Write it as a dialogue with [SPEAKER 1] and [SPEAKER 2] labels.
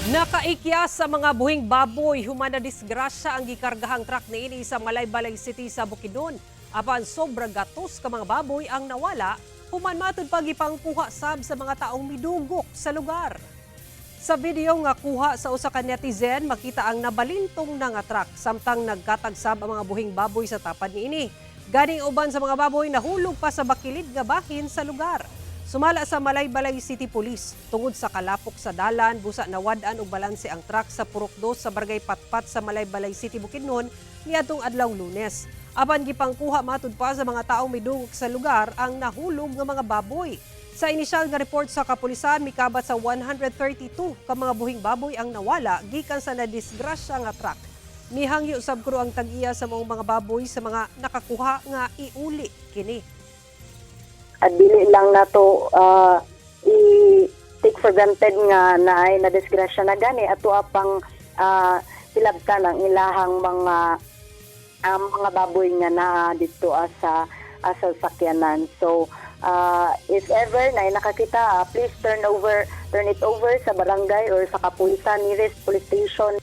[SPEAKER 1] Nakaikya sa mga buhing baboy, human na disgrasya ang gikargahang truck niini sa Malaybalay City sa Bukidnon. Apan sobra gatos ka mga baboy ang nawala, human matud pagipangkuha sab sa mga taong midugok sa lugar. Sa video nga kuha sa usa ka netizen, makita ang nabalintong na nga truck samtang nagkatagsab ang mga buhing baboy sa tapad niini. Ganing uban sa mga baboy nahulog pa sa bakilid nga bahin sa lugar. Sumala sa Malaybalay City Police, tungod sa kalapok sa dalan, busa nawad-an og balanse ang truck sa Purok 2 sa Barangay Patpat sa Malaybalay City, Bukidnon, niadtong adlaw Lunes. Apan gipangkuha matud pa sa mga taong midungog sa lugar ang nahulog nga mga baboy. Sa inisyal nga report sa kapulisan, mikabat sa 132 ka mga buhing baboy ang nawala gikan sa nadisgrasya nga truck. Mihangyo sab kuro ang tag-iya sa mga baboy sa mga nakakuha nga iuli kini.
[SPEAKER 2] At dili lang na to i-take for granted nga na ay nadisgrasya na gani ato apang silabtan ang ilahang mga baboy nga na dito sa sakyanan. So if ever na nakakita, please turn it over sa barangay or sa kapulisan nearest police station.